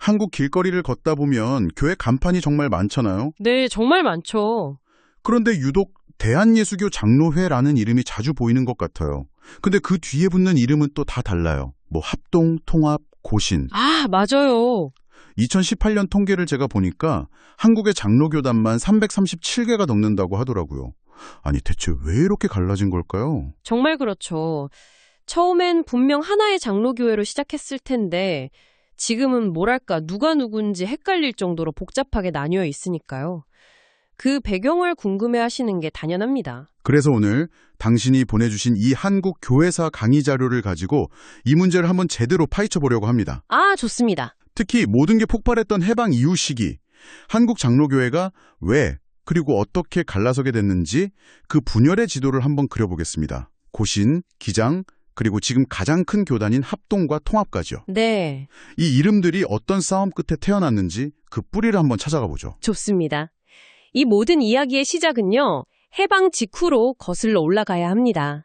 한국 길거리를 걷다 보면 교회 간판이 정말 많잖아요. 네, 정말 많죠. 그런데 유독 대한예수교 장로회라는 이름이 자주 보이는 것 같아요. 근데 그 뒤에 붙는 이름은 또 다 달라요. 뭐 합동, 통합, 고신. 아, 맞아요. 2018년 통계를 제가 보니까 한국의 장로교단만 337개가 넘는다고 하더라고요. 아니 대체 왜 이렇게 갈라진 걸까요? 정말 그렇죠. 처음엔 분명 하나의 장로교회로 시작했을 텐데 지금은 뭐랄까 누가 누군지 헷갈릴 정도로 복잡하게 나뉘어 있으니까요. 그 배경을 궁금해하시는 게 당연합니다. 그래서 오늘 당신이 보내주신 이 한국 교회사 강의 자료를 가지고 이 문제를 한번 제대로 파헤쳐 보려고 합니다. 아, 좋습니다. 특히 모든 게 폭발했던 해방 이후 시기, 한국 장로교회가 왜 그리고 어떻게 갈라서게 됐는지 그 분열의 지도를 한번 그려보겠습니다. 고신, 기장, 그리고 지금 가장 큰 교단인 합동과 통합까지요. 네, 이 이름들이 어떤 싸움 끝에 태어났는지 그 뿌리를 한번 찾아가 보죠. 좋습니다. 이 모든 이야기의 시작은요, 해방 직후로 거슬러 올라가야 합니다.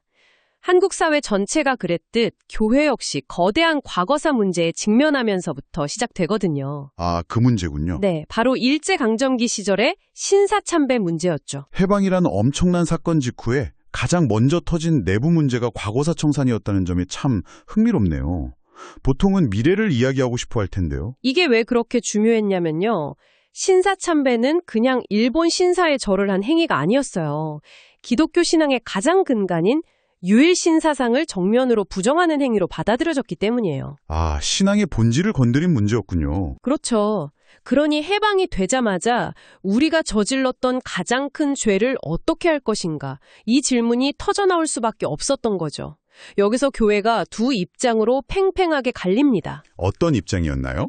한국 사회 전체가 그랬듯 교회 역시 거대한 과거사 문제에 직면하면서부터 시작되거든요. 아, 그 문제군요. 네, 바로 일제강점기 시절의 신사참배 문제였죠. 해방이라는 엄청난 사건 직후에 가장 먼저 터진 내부 문제가 과거사 청산이었다는 점이 참 흥미롭네요. 보통은 미래를 이야기하고 싶어 할 텐데요. 이게 왜 그렇게 중요했냐면요. 신사참배는 그냥 일본 신사에 절을 한 행위가 아니었어요. 기독교 신앙의 가장 근간인 유일신사상을 정면으로 부정하는 행위로 받아들여졌기 때문이에요. 아, 신앙의 본질을 건드린 문제였군요. 그렇죠. 그러니 해방이 되자마자 우리가 저질렀던 가장 큰 죄를 어떻게 할 것인가, 이 질문이 터져나올 수밖에 없었던 거죠. 여기서 교회가 두 입장으로 팽팽하게 갈립니다. 어떤 입장이었나요?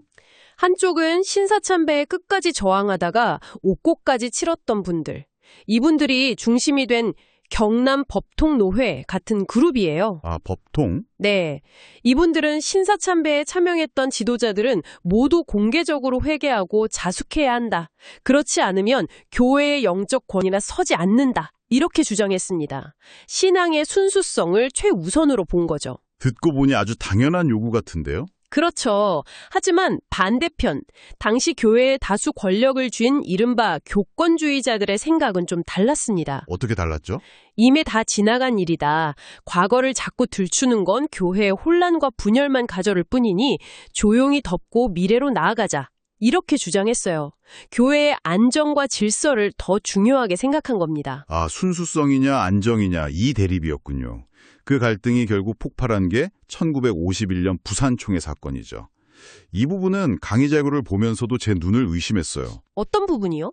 한쪽은 신사참배에 끝까지 저항하다가 옥고까지 치렀던 분들. 이분들이 중심이 된 경남 법통노회 같은 그룹이에요. 아, 법통? 네. 이분들은 신사참배에 참여했던 지도자들은 모두 공개적으로 회개하고 자숙해야 한다. 그렇지 않으면 교회의 영적 권위나 서지 않는다. 이렇게 주장했습니다. 신앙의 순수성을 최우선으로 본 거죠. 듣고 보니 아주 당연한 요구 같은데요? 그렇죠. 하지만 반대편, 당시 교회에 다수 권력을 쥔 이른바 교권주의자들의 생각은 좀 달랐습니다. 어떻게 달랐죠? 이미 다 지나간 일이다. 과거를 자꾸 들추는 건 교회의 혼란과 분열만 가져올 뿐이니 조용히 덮고 미래로 나아가자. 이렇게 주장했어요. 교회의 안정과 질서를 더 중요하게 생각한 겁니다. 아, 순수성이냐 안정이냐 이 대립이었군요. 그 갈등이 결국 폭발한 게 1951년 부산총회 사건이죠. 이 부분은 강의 자료를 보면서도 제 눈을 의심했어요. 어떤 부분이요?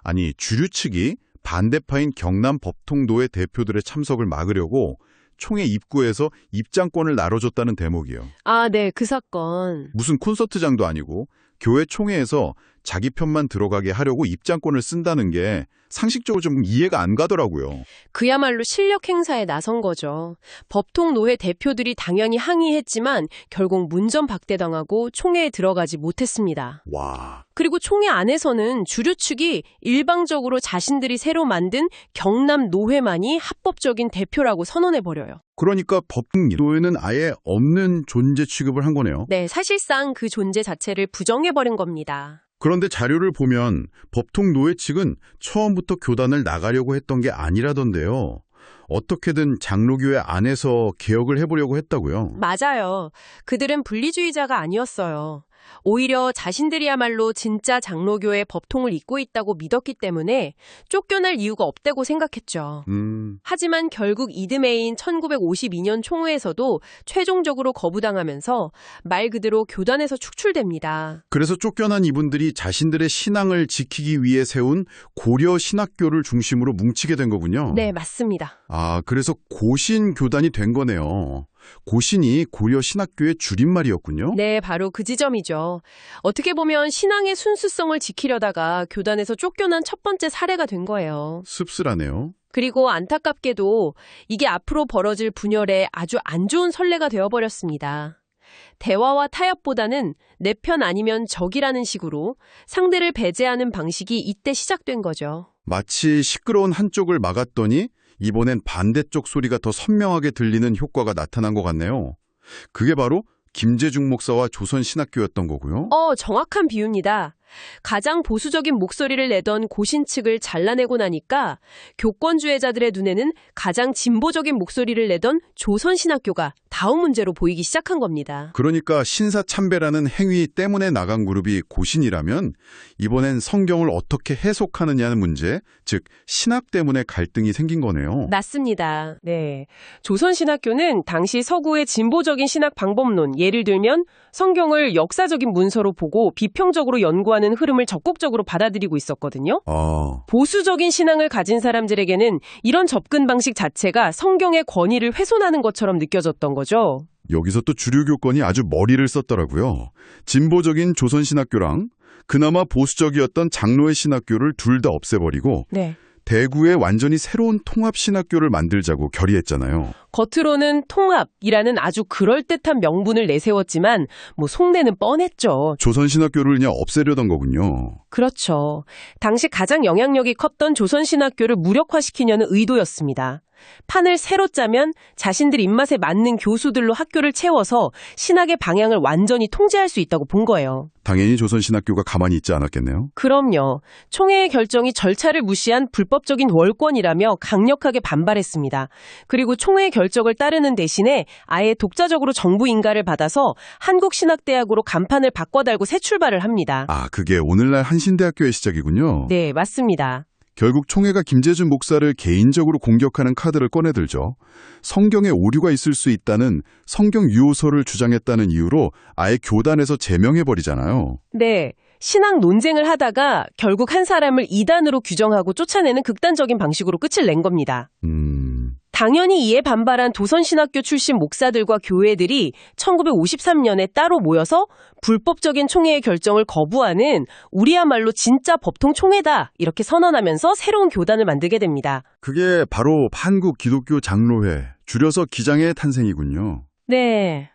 아니, 주류 측이 반대파인 경남 법통노회 대표들의 참석을 막으려고 총회 입구에서 입장권을 나눠줬다는 대목이요. 아, 네, 그 사건. 무슨 콘서트장도 아니고 교회 총회에서 자기 편만 들어가게 하려고 입장권을 쓴다는 게 상식적으로 좀 이해가 안 가더라고요. 그야말로 실력 행사에 나선 거죠. 법통노회 대표들이 당연히 항의했지만 결국 문전박대당하고 총회에 들어가지 못했습니다. 와. 그리고 총회 안에서는 주류 측이 일방적으로 자신들이 새로 만든 경남 노회만이 합법적인 대표라고 선언해버려요. 그러니까 법통노회는 아예 없는 존재 취급을 한 거네요. 네, 사실상 그 존재 자체를 부정해버린 겁니다. 그런데 자료를 보면 법통노회 측은 처음부터 교단을 나가려고 했던 게 아니라던데요. 어떻게든 장로교회 안에서 개혁을 해보려고 했다고요? 맞아요. 그들은 분리주의자가 아니었어요. 오히려 자신들이야말로 진짜 장로교의 법통을 잇고 있다고 믿었기 때문에 쫓겨날 이유가 없다고 생각했죠. 하지만 결국 이듬해인 1952년 총회에서도 최종적으로 거부당하면서 말 그대로 교단에서 축출됩니다. 그래서 쫓겨난 이분들이 자신들의 신앙을 지키기 위해 세운 고려 신학교를 중심으로 뭉치게 된 거군요. 네, 맞습니다. 아, 그래서 고신 교단이 된 거네요. 고신이 고려 신학교의 줄임말이었군요. 네, 바로 그 지점이죠. 어떻게 보면 신앙의 순수성을 지키려다가 교단에서 쫓겨난 첫 번째 사례가 된 거예요. 씁쓸하네요. 그리고 안타깝게도 이게 앞으로 벌어질 분열에 아주 안 좋은 선례가 되어버렸습니다. 대화와 타협보다는 내 편 아니면 적이라는 식으로 상대를 배제하는 방식이 이때 시작된 거죠. 마치 시끄러운 한쪽을 막았더니 이번엔 반대쪽 소리가 더 선명하게 들리는 효과가 나타난 것 같네요. 그게 바로 김재중 목사와 조선신학교였던 거고요. 정확한 비유입니다. 가장 보수적인 목소리를 내던 고신 측을 잘라내고 나니까 교권주의자들의 눈에는 가장 진보적인 목소리를 내던 조선신학교가 다음 문제로 보이기 시작한 겁니다. 그러니까 신사참배라는 행위 때문에 나간 그룹이 고신이라면 이번엔 성경을 어떻게 해석하느냐는 문제, 즉 신학 때문에 갈등이 생긴 거네요. 맞습니다. 네. 조선신학교는 당시 서구의 진보적인 신학 방법론, 예를 들면 성경을 역사적인 문서로 보고 비평적으로 연구하는 흐름을 적극적으로 받아들이고 있었거든요. 보수적인 신앙을 가진 사람들에게는 이런 접근 방식 자체가 성경의 권위를 훼손하는 것처럼 느껴졌던 거죠. 여기서 또 주류 교권이 아주 머리를 썼더라고요. 진보적인 조선신학교랑 그나마 보수적이었던 장로의 신학교를 둘 다 없애버리고 네. 대구에 완전히 새로운 통합신학교를 만들자고 결의했잖아요. 겉으로는 통합이라는 아주 그럴듯한 명분을 내세웠지만 속내는 뻔했죠. 조선신학교를 그냥 없애려던 거군요. 그렇죠. 당시 가장 영향력이 컸던 조선신학교를 무력화시키려는 의도였습니다. 판을 새로 짜면 자신들 입맛에 맞는 교수들로 학교를 채워서 신학의 방향을 완전히 통제할 수 있다고 본 거예요. 당연히 조선신학교가 가만히 있지 않았겠네요. 그럼요. 총회의 결정이 절차를 무시한 불법적인 월권이라며 강력하게 반발했습니다. 그리고 총회의 결정을 따르는 대신에 아예 독자적으로 정부 인가를 받아서 한국신학대학으로 간판을 바꿔달고 새 출발을 합니다. 그게 오늘날 한신대학교의 시작이군요. 네, 맞습니다. 결국 총회가 김재준 목사를 개인적으로 공격하는 카드를 꺼내들죠. 성경에 오류가 있을 수 있다는 성경 유효서를 주장했다는 이유로 아예 교단에서 제명해버리잖아요. 네. 신학 논쟁을 하다가 결국 한 사람을 이단으로 규정하고 쫓아내는 극단적인 방식으로 끝을 낸 겁니다. 당연히 이에 반발한 도선신학교 출신 목사들과 교회들이 1953년에 따로 모여서 불법적인 총회의 결정을 거부하는 우리야말로 진짜 법통 총회다 이렇게 선언하면서 새로운 교단을 만들게 됩니다. 그게 바로 한국기독교장로회, 줄여서 기장의 탄생이군요. 네.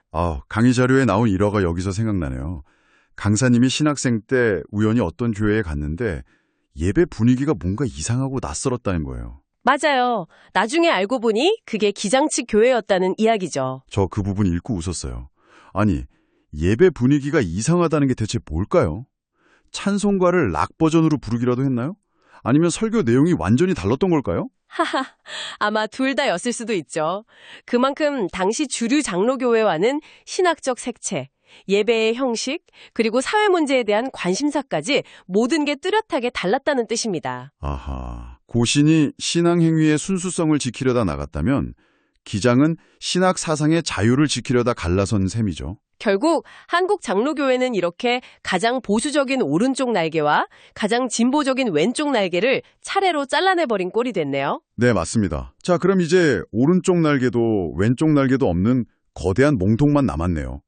강의 자료에 나온 일화가 여기서 생각나네요. 강사님이 신학생 때 우연히 어떤 교회에 갔는데 예배 분위기가 뭔가 이상하고 낯설었다는 거예요. 맞아요. 나중에 알고 보니 그게 기장 측 교회였다는 이야기죠. 저 그 부분 읽고 웃었어요. 아니, 예배 분위기가 이상하다는 게 대체 뭘까요? 찬송가를 락 버전으로 부르기라도 했나요? 아니면 설교 내용이 완전히 달랐던 걸까요? 하하, 아마 둘 다였을 수도 있죠. 그만큼 당시 주류 장로교회와는 신학적 색채, 예배의 형식, 그리고 사회 문제에 대한 관심사까지 모든 게 뚜렷하게 달랐다는 뜻입니다. 아하, 고신이 신앙행위의 순수성을 지키려다 나갔다면 기장은 신학 사상의 자유를 지키려다 갈라선 셈이죠. 결국 한국 장로교회는 이렇게 가장 보수적인 오른쪽 날개와 가장 진보적인 왼쪽 날개를 차례로 잘라내버린 꼴이 됐네요. 네, 맞습니다. 자, 그럼 이제 오른쪽 날개도 왼쪽 날개도 없는 거대한 몽통만 남았네요.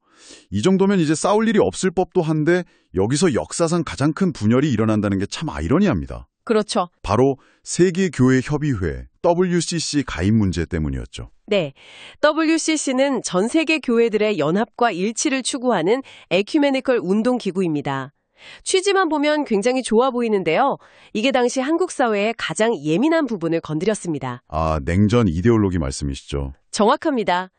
이 정도면 이제 싸울 일이 없을 법도 한데 여기서 역사상 가장 큰 분열이 일어난다는 게 참 아이러니합니다. 그렇죠. 바로 세계교회협의회, WCC 가입 문제 때문이었죠. 네, WCC는 전 세계 교회들의 연합과 일치를 추구하는 에큐메니컬 운동기구입니다. 취지만 보면 굉장히 좋아 보이는데요. 이게 당시 한국 사회의 가장 예민한 부분을 건드렸습니다. 냉전 이데올로기 말씀이시죠? 정확합니다.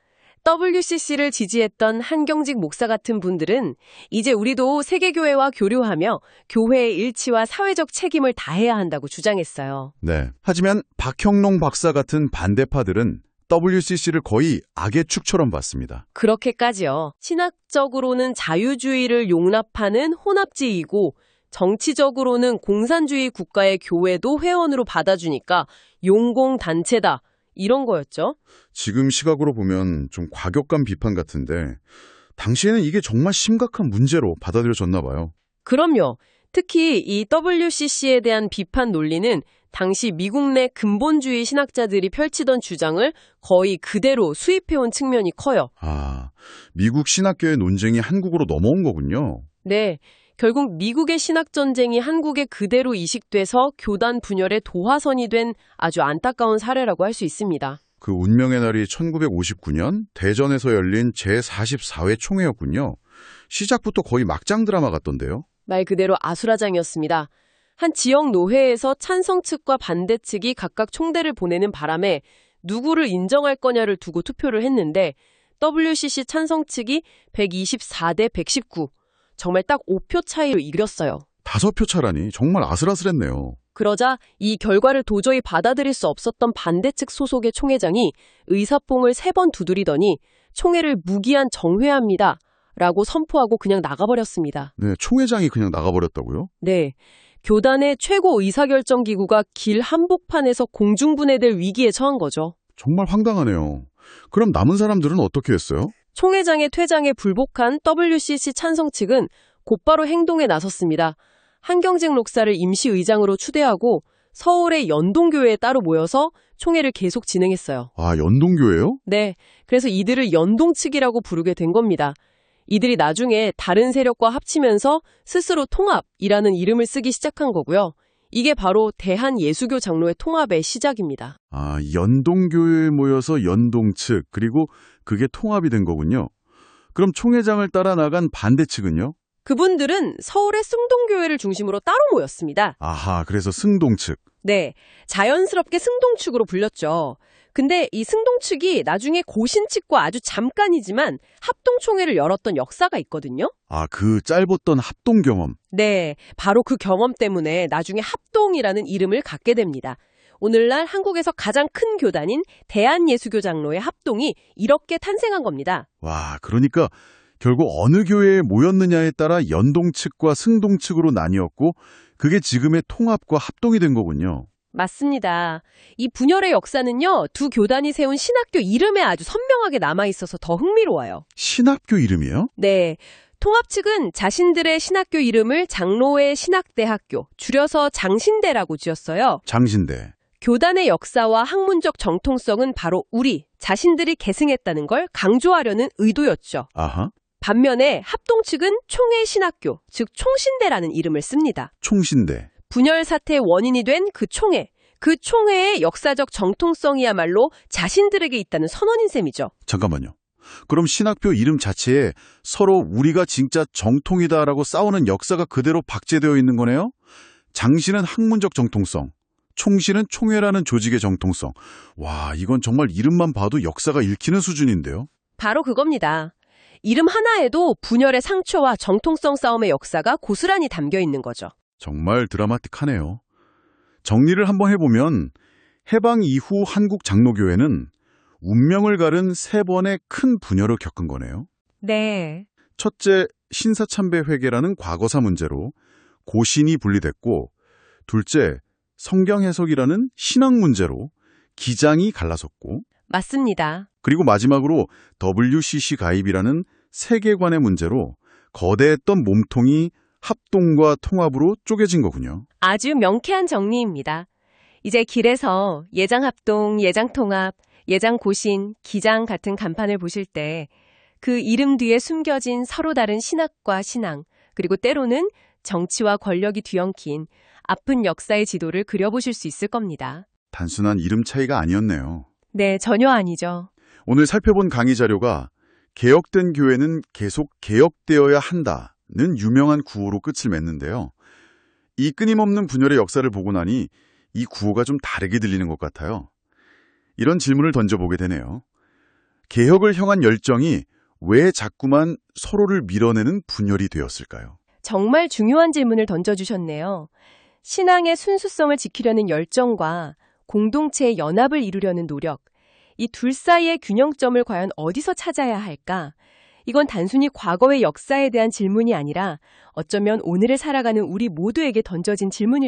WCC를 지지했던 한경직 목사 같은 분들은 이제 우리도 세계교회와 교류하며 교회의 일치와 사회적 책임을 다해야 한다고 주장했어요. 네. 하지만 박형롱 박사 같은 반대파들은 WCC를 거의 악의 축처럼 봤습니다. 그렇게까지요. 신학적으로는 자유주의를 용납하는 혼합지이고 정치적으로는 공산주의 국가의 교회도 회원으로 받아주니까 용공단체다. 이런 거였죠. 지금 시각으로 보면 좀 과격한 비판 같은데 당시에는 이게 정말 심각한 문제로 받아들여졌나 봐요. 그럼요. 특히 이 WCC에 대한 비판 논리는 당시 미국 내 근본주의 신학자들이 펼치던 주장을 거의 그대로 수입해온 측면이 커요. 미국 신학교의 논쟁이 한국으로 넘어온 거군요. 네. 결국 미국의 신학전쟁이 한국에 그대로 이식돼서 교단 분열의 도화선이 된 아주 안타까운 사례라고 할 수 있습니다. 그 운명의 날이 1959년 대전에서 열린 제44회 총회였군요. 시작부터 거의 막장 드라마 같던데요. 말 그대로 아수라장이었습니다. 한 지역 노회에서 찬성 측과 반대 측이 각각 총대를 보내는 바람에 누구를 인정할 거냐를 두고 투표를 했는데 WCC 찬성 측이 124대 119. 정말 딱 5표 차이로 이겼어요. 5표 차라니 정말 아슬아슬했네요. 그러자 이 결과를 도저히 받아들일 수 없었던 반대측 소속의 총회장이 의사봉을 3번 두드리더니 총회를 무기한 정회합니다. 라고 선포하고 그냥 나가버렸습니다. 네, 총회장이 그냥 나가버렸다고요? 네. 교단의 최고 의사결정기구가 길 한복판에서 공중분해될 위기에 처한 거죠. 정말 황당하네요. 그럼 남은 사람들은 어떻게 했어요? 총회장의 퇴장에 불복한 WCC 찬성 측은 곧바로 행동에 나섰습니다. 한경직 목사를 임시의장으로 추대하고 서울의 연동교회에 따로 모여서 총회를 계속 진행했어요. 아, 연동교회요? 네, 그래서 이들을 연동측이라고 부르게 된 겁니다. 이들이 나중에 다른 세력과 합치면서 스스로 통합이라는 이름을 쓰기 시작한 거고요. 이게 바로 대한예수교 장로의 통합의 시작입니다. 아, 연동교회에 모여서 연동측, 그리고 그게 통합이 된 거군요. 그럼 총회장을 따라 나간 반대측은요? 그분들은 서울의 승동교회를 중심으로 따로 모였습니다. 아하, 그래서 승동측. 네, 자연스럽게 승동측으로 불렸죠. 근데 이 승동측이 나중에 고신측과 아주 잠깐이지만 합동총회를 열었던 역사가 있거든요. 아, 그 짧았던 합동 경험. 네, 바로 그 경험 때문에 나중에 합동이라는 이름을 갖게 됩니다. 오늘날 한국에서 가장 큰 교단인 대한예수교 장로의 합동이 이렇게 탄생한 겁니다. 와, 그러니까 결국 어느 교회에 모였느냐에 따라 연동측과 승동측으로 나뉘었고 그게 지금의 통합과 합동이 된 거군요. 맞습니다. 이 분열의 역사는요, 두 교단이 세운 신학교 이름에 아주 선명하게 남아있어서 더 흥미로워요. 신학교 이름이요? 네. 통합 측은 자신들의 신학교 이름을 장로의 신학대학교, 줄여서 장신대라고 지었어요. 장신대. 교단의 역사와 학문적 정통성은 바로 우리 자신들이 계승했다는 걸 강조하려는 의도였죠. 아하. 반면에 합동 측은 총회신학교, 즉 총신대라는 이름을 씁니다. 총신대. 분열 사태의 원인이 된 그 총회, 그 총회의 역사적 정통성이야말로 자신들에게 있다는 선언인 셈이죠. 잠깐만요. 그럼 신학교 이름 자체에 서로 우리가 진짜 정통이다라고 싸우는 역사가 그대로 박제되어 있는 거네요? 장신은 학문적 정통성, 총신은 총회라는 조직의 정통성. 와, 이건 정말 이름만 봐도 역사가 읽히는 수준인데요. 바로 그겁니다. 이름 하나에도 분열의 상처와 정통성 싸움의 역사가 고스란히 담겨 있는 거죠. 정말 드라마틱하네요. 정리를 한번 해보면 해방 이후 한국 장로교회는 운명을 가른 3번의 큰 분열을 겪은 거네요. 네. 첫째, 신사참배 회계라는 과거사 문제로 고신이 분리됐고, 둘째, 성경 해석이라는 신학 문제로 기장이 갈라섰고, 맞습니다. 그리고 마지막으로 WCC 가입이라는 세계관의 문제로 거대했던 몸통이 합동과 통합으로 쪼개진 거군요. 아주 명쾌한 정리입니다. 이제 길에서 예장합동, 예장통합, 예장고신, 기장 같은 간판을 보실 때 그 이름 뒤에 숨겨진 서로 다른 신학과 신앙, 그리고 때로는 정치와 권력이 뒤엉킨 아픈 역사의 지도를 그려보실 수 있을 겁니다. 단순한 이름 차이가 아니었네요. 네, 전혀 아니죠. 오늘 살펴본 강의 자료가 개혁된 교회는 계속 개혁되어야 한다는 유명한 구호로 끝을 맺는데요. 이 끊임없는 분열의 역사를 보고 나니 이 구호가 좀 다르게 들리는 것 같아요. 이런 질문을 던져보게 되네요. 개혁을 향한 열정이 왜 자꾸만 서로를 밀어내는 분열이 되었을까요? 정말 중요한 질문을 던져주셨네요. 신앙의 순수성을 지키려는 열정과 공동체의 연합을 이루려는 노력, 이 둘 사이의 균형점을 과연 어디서 찾아야 할까? 이건 단순히 과거의 역사에 대한 질문이 아니라 어쩌면 오늘을 살아가는 우리 모두에게 던져진 질문일